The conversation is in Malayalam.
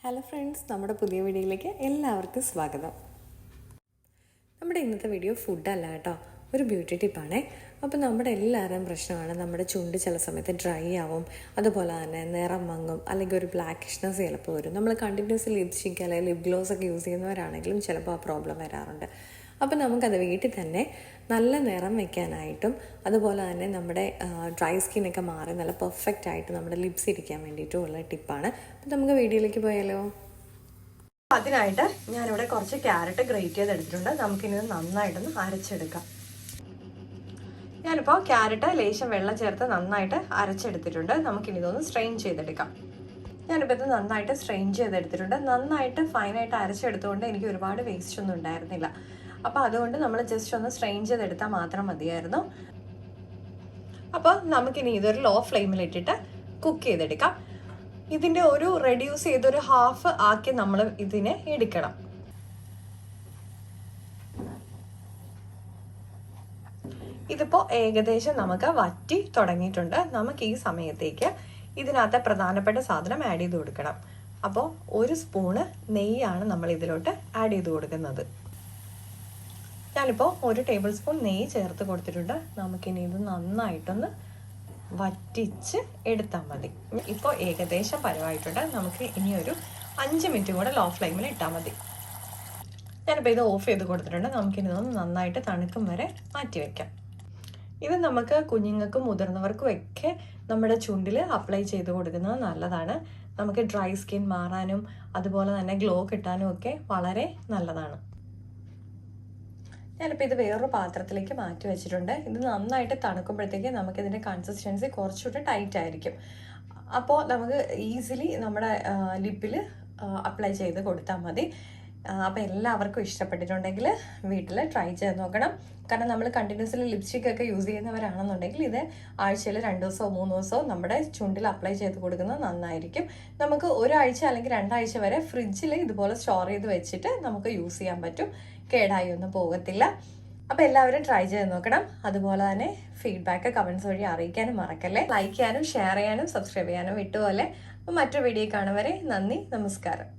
ഹലോ ഫ്രണ്ട്സ്, നമ്മുടെ പുതിയ വീഡിയോയിലേക്ക് എല്ലാവർക്കും സ്വാഗതം. നമ്മുടെ ഇന്നത്തെ വീഡിയോ ഫുഡല്ല കേട്ടോ, ഒരു ബ്യൂട്ടി ടിപ്പാണേ. അപ്പോൾ നമ്മുടെ എല്ലാവരുടെയും പ്രശ്നമാണ് നമ്മുടെ ചുണ്ട് ചില സമയത്ത് ഡ്രൈ ആവും, അതുപോലെ തന്നെ നിറം മങ്ങും, അല്ലെങ്കിൽ ഒരു ബ്ലാക്കിഷ്നെസ് ചിലപ്പോൾ വരും. നമ്മൾ കണ്ടിന്യൂസ് ലിപ്സ്റ്റിക് അല്ലെങ്കിൽ ലിപ് ഗ്ലോസ് ഒക്കെ യൂസ് ചെയ്യുന്നവരാണെങ്കിലും ചിലപ്പോൾ ആ പ്രോബ്ലം വരാറുണ്ട്. അപ്പോൾ നമുക്കത് വീട്ടിൽ തന്നെ നല്ല നിറം വയ്ക്കാനായിട്ടും അതുപോലെ തന്നെ നമ്മുടെ ഡ്രൈ സ്കിന്നൊക്കെ മാറി നല്ല പെർഫെക്റ്റ് ആയിട്ട് നമ്മുടെ ലിപ്സ് ഇരിക്കാൻ വേണ്ടിയിട്ടുള്ള ടിപ്പാണ്. അപ്പോൾ നമുക്ക് വീഡിയോയിലേക്ക് പോയാലോ. അതിനായിട്ട് ഞാനിവിടെ കുറച്ച് ക്യാരറ്റ് ഗ്രേറ്റ് ചെയ്തെടുത്തിട്ടുണ്ട്. നമുക്കിനി നന്നായിട്ടൊന്ന് അരച്ചെടുക്കാം. ഞാനിപ്പോൾ ക്യാരറ്റ് ലേശം വെള്ളം ചേർത്ത് നന്നായിട്ട് അരച്ചെടുത്തിട്ടുണ്ട്. നമുക്കിനി ഇതൊന്ന് സ്ട്രെയിൻ ചെയ്തെടുക്കാം. ഞാനിപ്പോൾ ഇത് നന്നായിട്ട് സ്ട്രെയിൻ ചെയ്തെടുത്തിട്ടുണ്ട്. നന്നായിട്ട് ഫൈനായിട്ട് അരച്ചെടുത്തുകൊണ്ട് എനിക്ക് ഒരുപാട് വേസ്റ്റ് ഒന്നും ഉണ്ടായിരുന്നില്ല. അപ്പോൾ അതുകൊണ്ട് നമ്മൾ ജസ്റ്റ് ഒന്ന് സ്ട്രെയിൻ ചെയ്തെടുത്താൽ മാത്രം മതിയായിരുന്നു. അപ്പോൾ നമുക്കിനി ഇതൊരു ലോ ഫ്ലെയിമിലിട്ടിട്ട് കുക്ക് ചെയ്തെടുക്കാം. ഇതിൻ്റെ ഒരു റെഡ്യൂസ് ചെയ്തൊരു ഹാഫ് ആക്കി നമ്മൾ ഇതിനെ എടുക്കണം. ഇതിപ്പോൾ ഏകദേശം നമുക്ക് വറ്റി തുടങ്ങിയിട്ടുണ്ട്. നമുക്ക് ഈ സമയത്തേക്ക് ഇതിനകത്തെ പ്രധാനപ്പെട്ട സാധനം ആഡ് ചെയ്ത് കൊടുക്കണം. അപ്പോൾ ഒരു സ്പൂണ് നെയ്യാണ് നമ്മൾ ഇതിലോട്ട് ആഡ് ചെയ്ത് കൊടുക്കുന്നത്. ഞാനിപ്പോൾ 1 ടേബിൾ സ്പൂൺ നെയ്യ് ചേർത്ത് കൊടുത്തിട്ടുണ്ട്. നമുക്കിനി ഇത് നന്നായിട്ടൊന്ന് വറ്റിച്ച് എടുത്താൽ മതി. ഇപ്പോൾ ഏകദേശം പരുവായിട്ടുണ്ട്. നമുക്ക് ഇനി ഒരു 5 മിനിറ്റ് കൂടെ ലോ ഫ്ലെയിമിൽ ഇട്ടാൽ മതി. ഞാനിപ്പോൾ ഇത് ഓഫ് ചെയ്ത് കൊടുത്തിട്ടുണ്ട്. നമുക്കിനി ഇതൊന്ന് നന്നായിട്ട് തണുക്കും വരെ മാറ്റി വയ്ക്കാം. ഇത് നമുക്ക് കുഞ്ഞുങ്ങൾക്കും മുതിർന്നവർക്കും ഒക്കെ നമ്മുടെ ചുണ്ടിൽ അപ്ലൈ ചെയ്ത് കൊടുക്കുന്നത് നല്ലതാണ്. നമുക്ക് ഡ്രൈ സ്കിൻ മാറാനും അതുപോലെ തന്നെ ഗ്ലോ കിട്ടാനും ഒക്കെ വളരെ നല്ലതാണ്. ഞാനിപ്പോൾ ഇത് വേറൊരു പാത്രത്തിലേക്ക് മാറ്റി വെച്ചിട്ടുണ്ട്. ഇത് നന്നായിട്ട് തണുക്കുമ്പോഴത്തേക്ക് നമുക്കിതിൻ്റെ കൺസിസ്റ്റൻസി കുറച്ചുകൂടി ടൈറ്റ് ആയിരിക്കും. അപ്പോൾ നമുക്ക് ഈസിലി നമ്മുടെ ലിപ്പിൽ അപ്ലൈ ചെയ്ത് കൊടുത്താൽ മതി. അപ്പോൾ എല്ലാവർക്കും ഇഷ്ടപ്പെട്ടിട്ടുണ്ടെങ്കിൽ വീട്ടിൽ ട്രൈ ചെയ്ത് നോക്കണം. കാരണം നമ്മൾ കണ്ടിന്യൂസ്ലി ലിപ്സ്റ്റിക് ഒക്കെ യൂസ് ചെയ്യുന്നവരാണെന്നുണ്ടെങ്കിൽ ഇത് ആഴ്ചയിൽ 2 ദിവസമോ 3 ദിവസമോ നമ്മുടെ ചുണ്ടിൽ അപ്ലൈ ചെയ്ത് കൊടുക്കുന്നത് നന്നായിരിക്കും. നമുക്ക് ഒരാഴ്ച അല്ലെങ്കിൽ 2 ആഴ്ച വരെ ഫ്രിഡ്ജിൽ ഇതുപോലെ സ്റ്റോർ ചെയ്ത് വെച്ചിട്ട് നമുക്ക് യൂസ് ചെയ്യാൻ പറ്റും. കേടായി ഒന്നും പോകത്തില്ല. അപ്പോൾ എല്ലാവരും ട്രൈ ചെയ്ത് നോക്കണം. അതുപോലെ തന്നെ ഫീഡ്ബാക്ക് കമൻസ് വഴി അറിയിക്കാനും മറക്കല്ലേ. ലൈക്ക് ചെയ്യാനും ഷെയർ ചെയ്യാനും സബ്സ്ക്രൈബ് ചെയ്യാനും വിട്ടുപോലെ. അപ്പോൾ മറ്റൊരു വീഡിയോ കാണും വരെ നന്ദി, നമസ്കാരം.